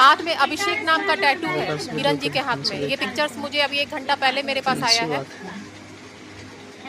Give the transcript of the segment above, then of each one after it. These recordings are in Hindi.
हाथ में अभिषेक नाम का टैटू है किरण जी के हाथ में। ये पिक्चर्स मुझे अभी 1 घंटा पहले मेरे पास आया है,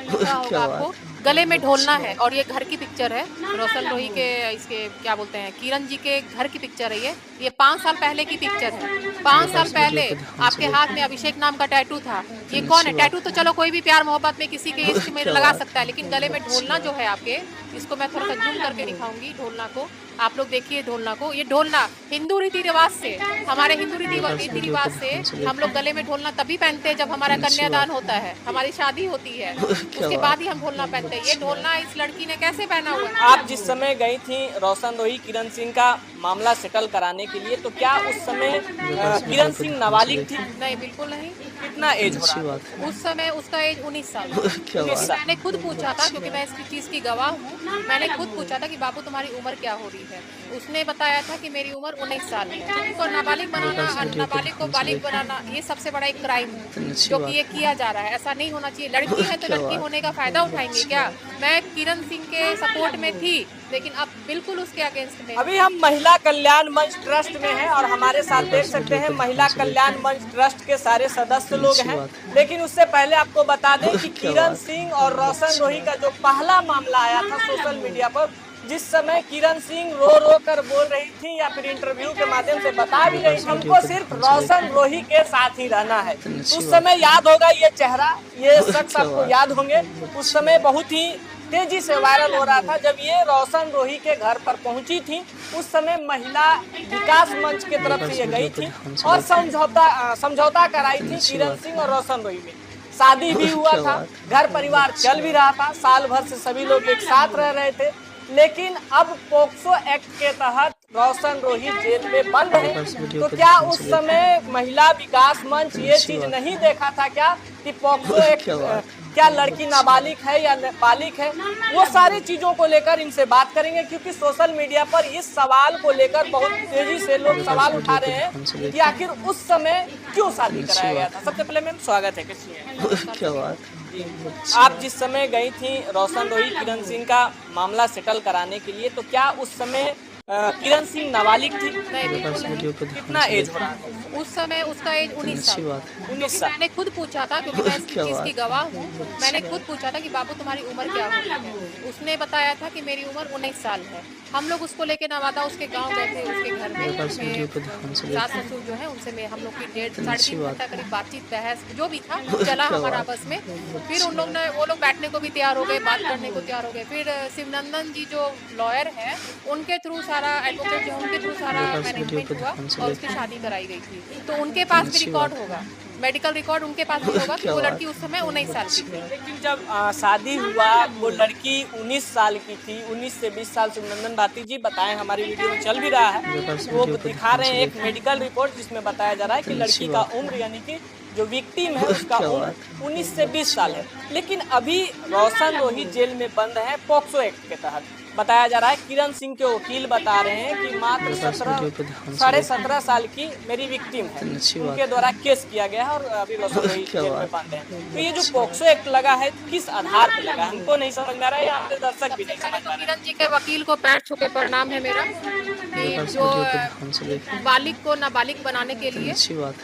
पता होगा क्या आपको। बात। गले में ढोलना अच्छी है बात। और ये घर की पिक्चर है। रोशन रोही के इसके क्या बोलते हैं, किरण जी के घर की पिक्चर है ये 5 साल पहले की पिक्चर है। 5 साल बस वीडियो पहले को ध्यान से आपके हाथ में देखिए। अभिषेक नाम का टैटू था। ये कौन अच्छी है? बात। टैटू तो चलो कोई भी प्यार मोहब्बत में किसी के इश्क में क्या लगा बात। सकता है, लेकिन गले में अच्छी ढोलना जो बात। है आपके, इसको मैं थोड़ा सा जूम करके दिखाऊंगी ढोलना को। आप लोग देखिए ढोलना को। ये ढोलना हिंदू रीति रिवाज से, हमारे हिंदू बस रीति वीडियो को रिवाज से ध्यान से हम लोग देखिए। गले में ढोलना तभी पहनते हैं जब हमारा अच्छी कन्यादान बात। होता है, हमारी शादी होती है, क्या उसके बात। बाद ही हम ढोलना पहनते हैं। ये अच्छी बात। ढोलना इस लड़की ने कैसे पहना हुआ है? आप जिस समय गई थी रोशन रोही किरण सिंह का मामला सेटल कराने के लिए, तो क्या उस समय बस वीडियो किरण को सिंह ध्यान से नाबालिग थी? देखिए। नहीं, बिल्कुल नहीं। कितना एज हो अच्छी रहा बात। था? उस समय उसका एज 19 साल था। क्या उन्नीस बात। साल मैंने खुद पूछा था, अच्छी क्योंकि मैं बात। इसकी चीज़ की गवाह हूँ। मैंने खुद पूछा था कि बाबू तुम्हारी उम्र क्या हो रही है? उसने बताया था कि मेरी उम्र 19 साल है। उनको नाबालिग बनाना बस और वीडियो को नाबालिग को ध्यान से बालिग देखिए। बनाना, ये सबसे बड़ा एक क्राइम है अच्छी जो कि ये बात। किया जा रहा है। ऐसा नहीं होना चाहिए। लड़की है तो क्या लड़की बात। होने का फायदा उठाएंगे अच्छी क्या? बात। मैं किरण सिंह के सपोर्ट में थी, लेकिन अब बिल्कुल उसके अगेंस्ट में हूँ। अभी हम महिला कल्याण मंच ट्रस्ट में हैं और हमारे साथ देख बस सकते वीडियो हैं को ध्यान महिला से कल्याण देखिए। मंच ट्रस्ट के सारे सदस्य लोग अच्छी हैं। बात है। लेकिन उससे पहले आपको बता दें कि क्या किरण बात। सिंह और रोशन अच्छी रोही बात। का जो पहला मामला आया था सोशल मीडिया पर, जिस समय किरण सिंह रो रो कर बोल रही थी या फिर इंटरव्यू के माध्यम से बता भी रही बस थी वीडियो हमको को सिर्फ ध्यान से रोशन देखिए। रोही के साथ ही रहना है, अच्छी उस बात। समय याद होगा ये चेहरा, ये शख्स क्या आपको बात। याद होंगे। उस अच्छी समय बात। बहुत ही तेजी से वायरल हो रहा था जब ये रोशन रोही के घर पर पहुंची थी। उस समय महिला विकास मंच की तरफ से बस ये वीडियो गई को थी ध्यान से और देखिए। समझौता कराई थी अच्छी किरण बात। सिंह और रोशन रोही में। शादी भी हुआ क्या था, बात। घर परिवार अच्छी चल भी बात। रहा था, साल भर से सभी लोग एक साथ रह रहे थे। लेकिन अब पोक्सो एक्ट के तहत रोशन रोही जेल में बंद है। बस वीडियो तो को क्या ध्यान उस से देखिए। समय महिला विकास मंच ये अच्छी चीज बात। नहीं देखा था क्या कि पोक्सो एक्ट क्या बात। क्या लड़की अच्छी बात। नाबालिग है या बालिग है? वो सारी चीजों को लेकर इनसे बात करेंगे, क्योंकि सोशल मीडिया पर इस सवाल को लेकर बहुत तेजी से लोग बस सवाल उठा वीडियो को रहे हैं ध्यान से कि देखिए। आखिर उस समय क्यों शादी अच्छी कराया गया बात। था। सबसे पहले मैम स्वागत है, कैसी हैं? क्या बात। जी, अच्छी आप बात। जिस समय गई थी रोशन रोही किरण सिंह का मामला सेटल कराने के लिए, तो क्या उस समय किरण सिंह नाबालिग थी? नहीं, बस बिल्कुल नहीं। वीडियो को ध्यान कितना से एज हो देखिए। रहा था? उस समय उसका एज 19 साल अच्छी था। बात। 19 क्योंकि साल। मैंने खुद पूछा था, क्योंकि मैं इसकी क्या चीज़ की बात। गवाह हूँ। मैंने अच्छी खुद बात। पूछा था कि बाबू तुम्हारी उम्र क्या हो रही है? उसने बताया था कि मेरी उम्र 19 साल है। हम लोग उसको लेके नवादा उसके गांव गए थे, उसके घर में। बस वीडियो को उसके ध्यान से सास देखिए। ससुर जो है उनसे में हम लोग की डेढ़ साढ़े अच्छी 3 बात। घंटा करीब बातचीत बहस जो भी था चला क्या हमारा बात। आपस में। फिर अच्छी उन लोग बात। ने वो लोग बैठने को भी तैयार हो गए, बात करने को तैयार हो गए। फिर शिवनंदन जी जो लॉयर है, उनके थ्रू सारा एडवोकेट जो है उनके थ्रू सारा बस वीडियो को मैनेजमेंट हुआ ध्यान से और उसकी देखिए। शादी कराई गई थी। तो उनके पास भी अच्छी रिकॉर्ड बात। होगा, मेडिकल रिकॉर्ड उनके पास भी होगा कि क्या वो बात। लड़की उस समय 19 साल की थी। लेकिन जब शादी हुआ, वो लड़की 19 साल की थी। 19 से 20 साल सुनंदन भारती जी बताएं, हमारी वीडियो में चल भी रहा है। बस वो वीडियो को दिखा ध्यान रहे से हैं एक देखिए। मेडिकल रिपोर्ट जिसमें बताया जा रहा है कि अच्छी लड़की का बात। उम्र, यानी कि जो विक्टिम है उसका क्या उम्र बात। 19 से 20 अच्छी साल है। बात। लेकिन अभी रोशन रोही जेल में बंद है पोक्सो एक्ट के तहत। बताया जा रहा है, किरण सिंह के वकील बता रहे हैं कि मात्र बस 17 वीडियो को ध्यान से साढ़े देखिए। 17 साल की मेरी विक्टिम है, अच्छी उनके बात। द्वारा केस किया गया है और अभी रोशन रोही क्या जेल में बात। बंद है। तो ये जो अच्छी पोक्सो बात। एक्ट लगा है किस आधार पर लगा है, हमको नहीं समझ में आ रहा है, या हमारे दर्शक भी सबसे नहीं पहले समझ तो पा रहे किरण जी के वकील को पैर छू के प्रणाम है मेरा, कि बस जो वीडियो को ध्यान से देखिए। बालिग को नाबालिग बनाने के लिए, अच्छी बात।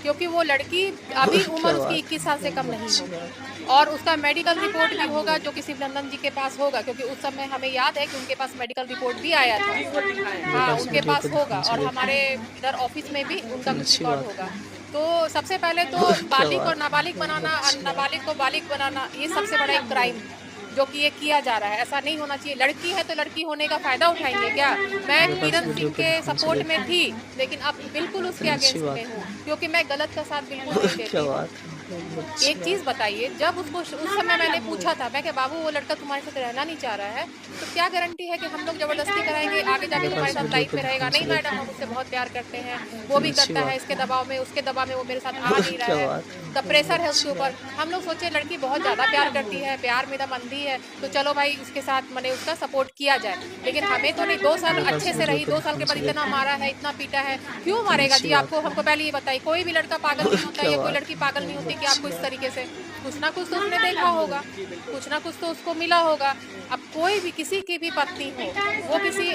क्योंकि वो लड़की अभी उम्र क्या उसकी बात। 21 साल से कम नहीं होगी। और उसका मेडिकल रिपोर्ट भी होगा जो कि शिवनंदन जी के पास होगा, क्योंकि उस समय हमें याद है कि उनके पास मेडिकल रिपोर्ट भी आया था। हैं। वो दिखाएं। हाँ, बस उनके वीडियो पास को होगा ध्यान से और देखिए। हमारे इधर ऑफिस में भी उनका कुछ अच्छी रिकॉर्ड बात। होगा। तो सबसे पहले तो क्या बालिग और बात। नाबालिग बनाना और नाबालिग को बालिग बनाना, ये सबसे बड़ा एक क्राइम है जो कि ये किया जा रहा है। ऐसा नहीं होना चाहिए। लड़की है तो लड़की होने का फायदा उठाएंगे क्या? मैं बस किरण वीडियो सिंह को के ध्यान से सपोर्ट में देखिए। थी, लेकिन अब बिल्कुल उसके अच्छी अगेंस्ट बात। में हूँ, क्योंकि मैं गलत का साथ बिल्कुल नहीं देती क्या हूँ। बात। अच्छी एक चीज बताइए, जब उसको उस समय मैंने पूछा था, मैं क्या बाबू वो लड़का तुम्हारे साथ रहना नहीं चाह रहा है, तो क्या गारंटी है कि हम लोग जबरदस्ती कराएंगे आगे जाके तुम्हारे बस साथ वीडियो लाइफ को में रहेगा? ध्यान से नहीं मैडम, देखिए। हम उससे बहुत प्यार करते हैं, वो भी अच्छी करता है, बात। इसके दबाव में उसके दबाव में वो मेरे साथ आ नहीं रहा क्या है, बात। द प्रेशर है उसके अच्छी ऊपर। हम लोग सोचे लड़की बहुत ज्यादा प्यार करती है, प्यार में दम अंधी है, तो चलो भाई उसके साथ मैंने उसका सपोर्ट किया जाए। लेकिन हमें तो नहीं, 2 साल बस अच्छे से वीडियो रही, को 2 साल ध्यान के बाद से इतना देखिए। मारा है, इतना पीटा है, क्यों मारेगा अच्छी जी? बात। आपको हमको पहले ये बताइए, कोई भी लड़का पागल नहीं होता क्या या कोई बात। लड़की पागल नहीं होती होगी कि आपको इस तरीके से कुछ ना कुछ तो उसने देखा होगा, कुछ ना कुछ तो उसको मिला होगा। अब कोई भी किसी की भी पत्नी हो, वो किसी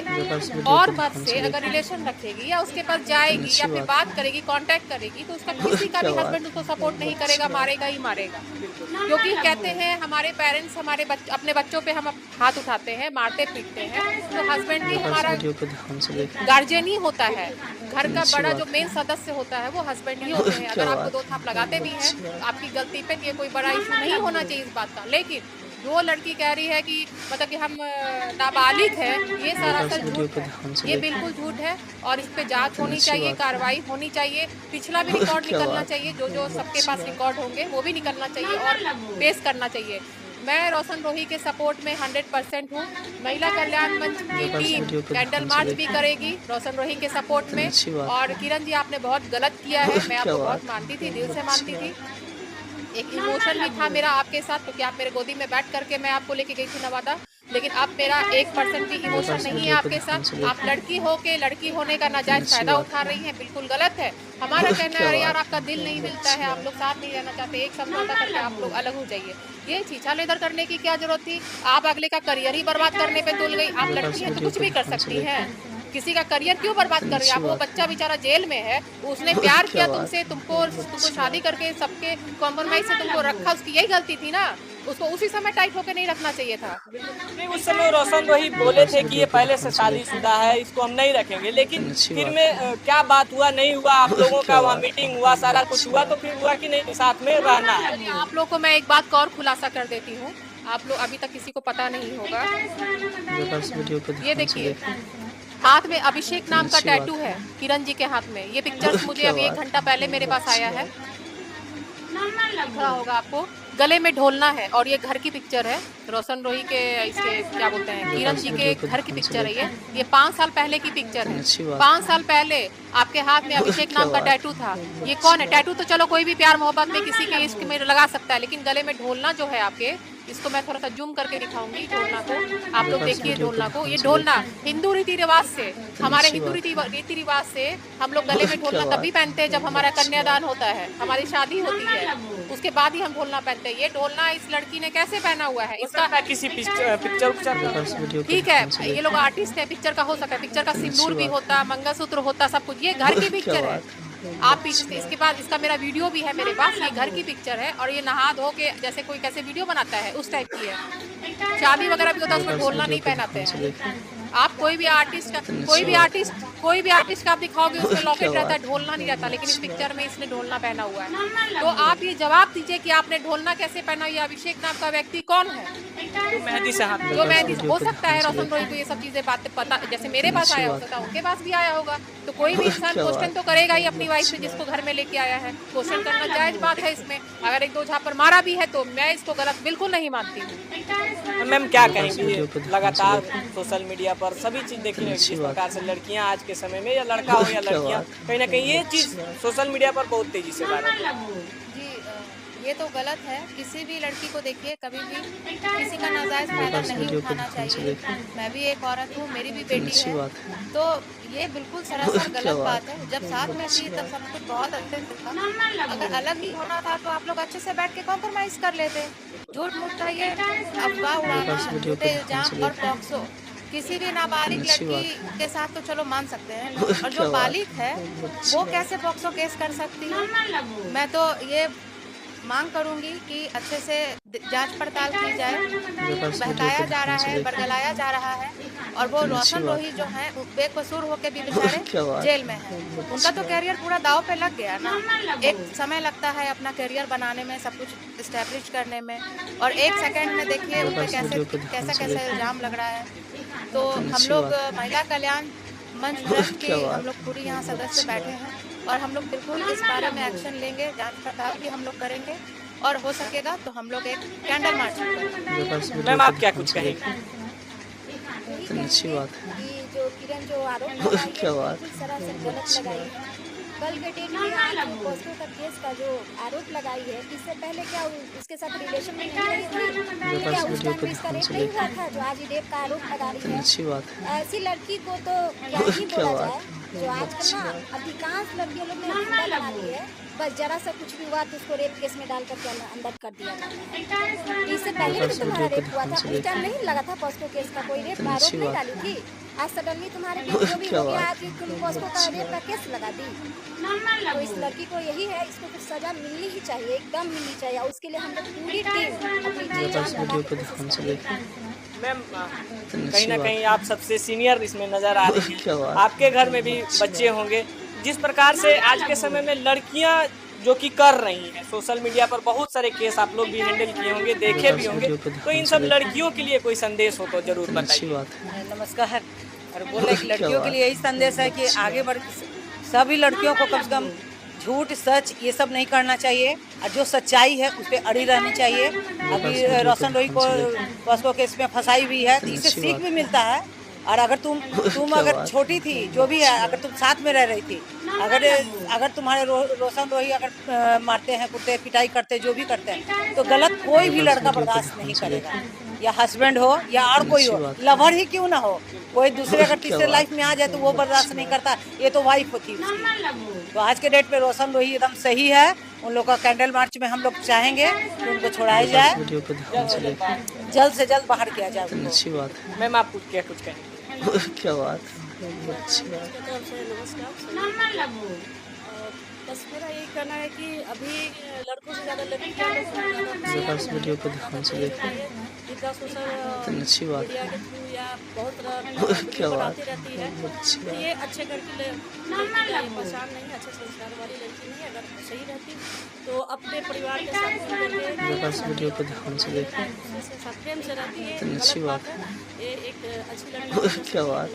और मर्द से अगर रिलेशन रखेगी या उसके पास जाएगी या फिर बात करेगी, कांटेक्ट करेगी, तो उसका किसी का भी हस्बैंड उसको सपोर्ट नहीं करेगा, मारेगा ही मारेगा। क्योंकि कहते हैं हमारे पेरेंट्स अपने बच्चों पे हम हाथ उठाते हैं, मारते पीटते हैं, तो हस्बैंड भी हमारा गार्जियन ही होता है। घर का बड़ा जो मेन सदस्य होता है वो हस्बैंड ही होते हैं। अगर आपको दो थाप लगाते भी हैं तो आपकी गलती पे ये कोई बड़ा इशू नहीं होना चाहिए इस बात का। लेकिन जो लड़की कह रही है कि मतलब कि हम नाबालिग है, ये सरासर झूठ है, ये बिल्कुल झूठ है। और इस पे जांच होनी चाहिए, कार्रवाई होनी चाहिए, पिछला भी रिकॉर्ड निकलना चाहिए, जो सबके पास रिकॉर्ड होंगे वो भी निकलना चाहिए और पेश करना चाहिए। मैं रोशन रोही के सपोर्ट में 100% हूँ। महिला कल्याण मंच की टीम कैंडल मार्च भी करेगी रोशन रोही के सपोर्ट में। और किरण जी, आपने बहुत गलत किया है, मैं आपको बहुत मानती थी, दिल से मानती थी। एक इमोशन भी था मेरा आपके साथ, क्योंकि आप मेरे गोदी में बैठ करके मैं आपको लेके गई थी नवादा। लेकिन अब मेरा 1% भी इमोशन नहीं है आपके साथ। आप लड़की हो के लड़की होने का नाजायज फायदा उठा रही हैं, बिल्कुल गलत है। हमारा कहना है यार आपका दिल नहीं मिलता है, आप लोग साथ नहीं रहना चाहते, एक समझौता करके आप लोग अलग हो जाइए। ये छीछा लेदर करने की क्या जरूरत थी? आप अगले का करियर ही बर्बाद करने पे तुल गई। आप लड़की है तो कुछ भी कर सकती हैं, किसी का करियर क्यों बर्बाद कर रही है? वो बच्चा बेचारा जेल में है, उसने प्यार किया तुमसे, तुमको शादी करके सबके कॉम्प्रोमाइज से तुमको रखा, उसकी यही गलती थी ना। उसको उसी समय टाइट होकर नहीं रखना चाहिए था। नहीं, उस समय रोशन रोही बोले थे कि ये पहले से शादीशुदा है, इसको हम नहीं रखेंगे। लेकिन फिर में क्या बात हुआ, नहीं हुआ, आप लोगों का वहाँ मीटिंग हुआ, सारा कुछ हुआ, तो फिर हुआ कि नहीं साथ में रहना है? आप लोग को मैं एक बात का और खुलासा कर देती हूँ, आप लोग अभी तक किसी को पता नहीं होगा। ये देखिए, हाथ में अभिषेक नाम का टैटू है किरण जी के हाथ में। ये पिक्चर्स मुझे अभी 1 घंटा पहले मेरे पास आया है, दिख रहा होगा आपको। गले में ढोलना है और ये घर की पिक्चर है रोशन रोही के, इसके क्या बोलते हैं, किरण जी के घर की पिक्चर है ये 5 साल पहले की पिक्चर है। 5 साल पहले आपके हाथ में अभिषेक नाम का टैटू था। ये कौन है? टैटू तो चलो कोई भी प्यार मोहब्बत में किसी के इश्क में लगा सकता है, लेकिन गले में ढोलना जो है आपके, इसको मैं थोड़ा सा जूम करके दिखाऊंगी ढोलना को, आप लोग देखिए ढोलना को। ये ढोलना हिंदू रीति रिवाज से, हमारे हिंदू रीति रिवाज से हम लोग गले में ढोलना तभी पहनते हैं जब हमारा कन्यादान होता है, हमारी शादी होती है, उसके बाद ही हम ढोलना पहनते हैं। ये ढोलना इस लड़की ने कैसे पहना हुआ है? इसका किसी पिक्चर ठीक है, ये लोग आर्टिस्ट है, पिक्चर का हो सकता है, पिक्चर का सिंदूर भी होता, मंगलसूत्र होता, सब कुछ। ये घर की पिक्चर है। आप इसके बाद इसका मेरा वीडियो भी है मेरे पास। ये घर की पिक्चर है और ये नहा धो के जैसे कोई कैसे वीडियो बनाता है उस टाइप की है। शादी वगैरह भी होता है, उसमें ढोलना नहीं पहनाते हैं। आप कोई भी आर्टिस्ट का आप दिखाओगे उसमें लॉकेट रहता है, ढोलना नहीं रहता, लेकिन इस पिक्चर में इसने ढोलना पहना हुआ है। तो आप ये जवाब दीजिए कि आपने ढोलना कैसे पहना? ये अभिषेक नाम का व्यक्ति कौन है? जो मेहंदी से हाथ, जो मेहंदी हो सकता है रोशन रोही को ये सब चीजें बातें पता, जैसे मेरे पास आया हो सकता है उनके पास भी आया होगा। तो कोई भी इंसान क्वेश्चन तो करेगा ही अपनी वाइफ से जिसको घर में लेके आया है। क्वेश्चन करना जायज बात है इसमें। अगर 1-2 झापड़ मारा भी है तो मैं इसको गलत बिल्कुल नहीं मानती हूँ। मैम क्या कहेंगी? लगातार सोशल मीडिया पर सभी चीज देख रही है, जिस प्रकार से लड़कियां आज के समय में, या लड़का हो या लड़कियां, कहीं ना कहीं ये चीज सोशल मीडिया पर बहुत तेजी से वायरल है। ये तो गलत है। किसी भी लड़की को देखिए, कभी भी किसी का नाजायज फायदा नहीं उठाना चाहिए। मैं भी एक औरत हूँ, मेरी भी बेटी है, तो ये बिल्कुल सरासर गलत बात है। जब साथ में थी तब सब कुछ बहुत अच्छे से था। अगर अलग ही होना था तो आप लोग अच्छे से बैठ के कॉम्प्रोमाइज कर लेते। झूठ मूठ का ये अफवाह उड़ाना, झूठे इल्जाम और पॉक्सो, किसी भी नाबालिग लड़की के साथ तो चलो मान सकते हैं, और जो बालिग है वो कैसे पॉक्सो केस कर सकती है? मैं तो ये मांग करूंगी कि अच्छे से जांच पड़ताल की जाए। बहकाया जा रहा है, बरगलाया जा रहा है, और वो रोशन रोही जो है बेकसूर होके भी बेचारे जेल में है। उनका तो कैरियर पूरा दाव पे लग गया ना। एक समय लगता है अपना कैरियर बनाने में, सब कुछ इस्टेब्लिश करने में, और 1 सेकंड में देखिए उन पे कैसा इल्जाम लग रहा है। तो हम लोग महिला कल्याण मंच ट्रस्ट के हम लोग पूरी यहाँ सदस्य बैठे हैं, और हम लोग बिल्कुल इस बारे में एक्शन लेंगे, जांच पड़ताल की हम लोग करेंगे, और हो सकेगा तो हम लोग एक कैंडल मार्च करेंगे। मैम आप क्या कुछ कहेंगे? अच्छी बात है कि जो किरण जो आरोप लगाई है सरासर गलत लगाई है। कल के डेट में आज पॉस्को का केस का जो आरोप लगाई है, इससे पहले क्या उसके साथ रिलेशन में नहीं रही थी? क्या उस टाइम पे इसका रेप नहीं हुआ था जो आज रेप का आरोप लगा रही है? अच्छी बात है। ऐसी लड़की को तो क्या ही बोला जाए। जो आजकल ना अधिकांश लड़कियों लोग ने जिंदा बना दी है, बस जरा सा कुछ भी हुआ तो उसको रेप केस में डाल करके अंदर कर दिया जाता है। इससे पहले भी तुम्हारा रेप हुआ था, उस टाइम नहीं लगा था पॉस्को केस का कोई रेप आरोप नहीं डाली थी। आज सडनली तुम्हारे बीच जो भी हो गया, आज तुम पॉस्को का रेप का केस लगा दी। तो इस लड़की को यही है, इसको कुछ सजा मिलनी ही चाहिए, एकदम मिलनी चाहिए। उसके लिए हम लोग पूरी टीम अपनी जी जान लगा के कोशिश करेंगे। मैम कहीं ना कहीं आप सबसे सीनियर इसमें नजर आ रही हैं, आपके घर में भी बच्चे होंगे। जिस प्रकार से आज के समय में लड़कियां जो कि कर रही हैं, सोशल मीडिया पर बहुत सारे केस आप लोग भी हैंडल किए होंगे, देखे भी होंगे, तो इन सब लड़कियों के लिए कोई संदेश हो तो जरूर बताइए। नमस्कार। और बोले कि लड़कियों के लिए यही संदेश है कि आगे बढ़ सभी लड़कियों को कम से कम झूठ सच ये सब नहीं करना चाहिए, और जो सच्चाई है उस पर अड़ी रहनी चाहिए। अभी रोशन रोही को पॉस्को केस में फंसाई हुई है, तो इससे सीख भी मिलता है। और अगर तुम अगर छोटी थी, जो भी है, अगर तुम साथ में रह रही थी, अगर तुम्हारे रोशन रोही अगर मारते हैं, कुटते पिटाई करते, जो भी करते हैं, तो गलत कोई भी लड़का बर्दाश्त नहीं करेगा। या हस्बैंड हो या और कोई हो, लवर ही क्यों ना हो, कोई दूसरे अगर तीसरे लाइफ में आ जाए तो वो बर्दाश्त नहीं करता। ये तो वाइफ होती है उसकी। तो आज के डेट पे रोशन रोही एकदम सही है। उन लोग का कैंडल मार्च में हम लोग चाहेंगे कि उनको छोड़ाया जाए, जल्द से जल्द बाहर किया जाए। अच्छी बात है मैम आप कुछ कहेंगे? क्या बात अच्छी बात। बस मेरा यही कहना है कि अभी लड़कों से ज़्यादा लड़कियाँ वीडियो को ध्यान से देखें। अच्छी बात मीडिया के थ्रू या बहुत तरह क्या बात बनाती रहती है। तो ये अच्छे घर की लड़की का ये पहचान नहीं, अच्छे संस्कार वाली लड़की नहीं। अगर सही रहती तो अपने परिवार के साथ मिलकर वीडियो को ध्यान से देखें। साथ प्रेम से रहती है। अच्छी बात है। ये एक अच्छी लड़की क्या बात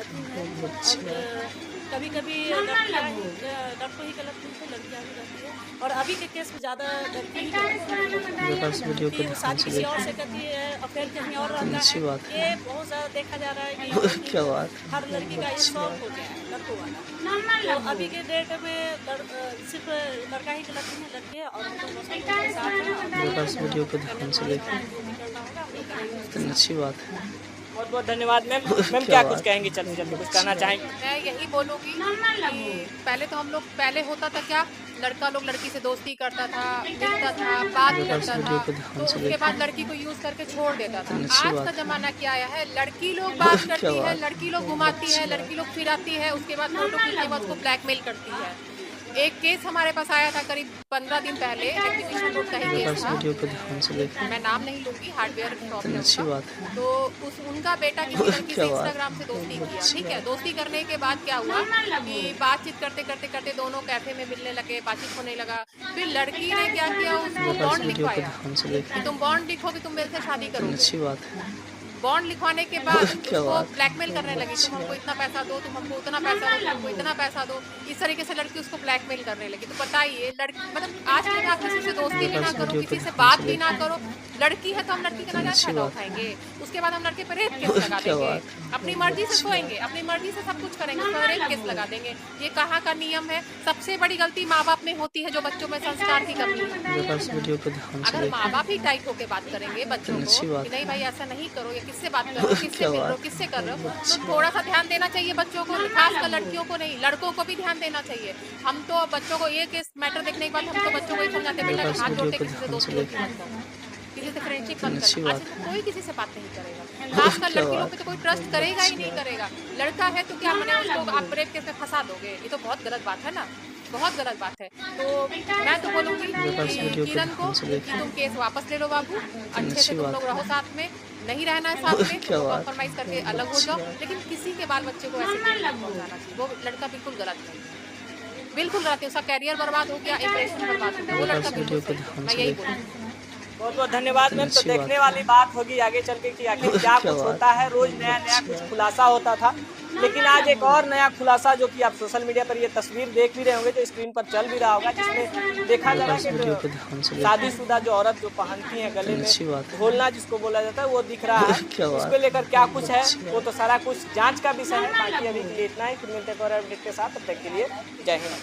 अच्छी बात। कभी कभी लड़कों ही गलत नहीं थे, लड़कियाँ भी रहती है। और अभी के केस में ज़्यादा लड़की ही गलत है। शादी किसी और से करती है, अफेयर कहीं और रहता है। ये बहुत ज़्यादा देखा जा रहा है कि क्या बात हर लड़की का ये शौक हो गया है लड़कों वाला। तो अभी के डेट में सिर्फ लड़का ही गलत नहीं है, लड़के और वीडियो को ध्यान से देखें। अच्छी बात है। बहुत बहुत धन्यवाद मैम। मैम क्या कुछ कहेंगे, जल्दी जल्दी कुछ कहना चाहेंगे? मैं यही बोलूँगी कि पहले होता था क्या, लड़का लोग लड़की से दोस्ती करता था, मिलता था, बात करता था, तो उसके बाद लड़की को यूज करके छोड़ देता था। आज का जमाना क्या आया है, लड़की लोग बात करती है, लड़की लोग घुमाती है, लड़की लोग फिराती है, उसके बाद फोटो खींचने के बाद उसको ब्लैकमेल करती है। एक केस हमारे पास आया था करीब 15 दिन पहले, एग्जीबिशन रोड का ही केस था। मैं नाम नहीं लूंगी, हार्डवेयर शॉप है उनका। तो उनका बेटा किसी लड़की से इंस्टाग्राम से दोस्ती किया, ठीक है। दोस्ती करने के बाद क्या हुआ कि बातचीत करते करते करते दोनों कैफे में मिलने लगे, बातचीत होने लगा। फिर लड़की ने क्या किया, उसको बॉन्ड लिखवाया कि तुम बॉन्ड लिखो कि तुम मेरे से शादी करोगे। बॉन्ड लिखवाने के बाद उसको ब्लैकमेल करने लगी, तुम हमको इतना पैसा दो, तुम हमको उतना पैसा दो, तुम हमको इतना पैसा दो। इस तरीके से लड़की उसको ब्लैकमेल करने लगी। तो बताइए, लड़की मतलब आज के आप किसी से दोस्ती भी ना करो, किसी से बात भी ना करो। लड़की है तो हम लड़की का नाजायज फायदा उठाएंगे, उसके बाद हम लड़के पर रेप केस लगा देंगे, अपनी मर्जी से सोएंगे, अपनी मर्जी से सब कुछ करेंगे, उसका रेप केस लगा देंगे। ये कहाँ का नियम है? सबसे बड़ी गलती माँ बाप में होती है, जो बच्चों में संस्कार की कमी है। अगर माँ बाप ही टाइट होकर बात करेंगे बच्चों को कि नहीं भाई ऐसा नहीं करो, या किससे बात करो, किससे मिल रहे हो, किससे कर रहे हो, तो थोड़ा सा ध्यान देना चाहिए बच्चों को, खासकर लड़कियों को नहीं, लड़कों को भी ध्यान देना चाहिए। हम तो बच्चों को ये केस मैटर देखने के बाद हम तो बच्चों को ही समझाते, बेटा हाथ जोड़ते किसी से दोस्ती मत करना, किसी से फ्रेंडशिप मत करना। आज तो कोई किसी से बात नहीं करेगा, खासकर लड़की लोग पे तो कोई ट्रस्ट करेगा ही नहीं करेगा। लड़का है तो क्या मैंने उसको आप रेप केस में फंसा दोगे, ये तो बहुत गलत बात है ना, बहुत गलत बात है। तो मैं तो बोलूँगी किरण को कि तुम केस वापस ले लो बाबू, अच्छे से तुम लोग रहो साथ में, नहीं रहना है साथ में तो कॉम्प्रोमाइज करके अलग हो जाओ, लेकिन किसी के बाल बच्चे को ऐसे नहीं पहुंचाना चाहिए। वो लड़का बिल्कुल गलत नहीं, बिल्कुल गलत है, उसका कैरियर बर्बाद हो गया, इंप्रेशन बर्बाद हो गया, वो लड़का बिल्कुल सही। मैं यही बोलूँगी। बहुत बहुत धन्यवाद मैम। तो देखने वाली बात होगी आगे चल के कि आखिर क्या कुछ होता है। रोज नया नया कुछ खुलासा होता था, लेकिन आज एक और नया खुलासा, जो कि आप सोशल मीडिया पर ये तस्वीर देख भी रहे होंगे, जो स्क्रीन पर चल भी रहा होगा, जिसमें देखा जा रहा है कि शादीशुदा जो औरत जो पहनती है गले में ढोलना जिसको बोला जाता है, वो दिख रहा है। इसको लेकर क्या कुछ है वो तो सारा कुछ जांच का विषय है। बाकी अभी के लिए इतना ही, फिर मिलते हैं और अपडेट के साथ, तब तक के लिए जय हिंद।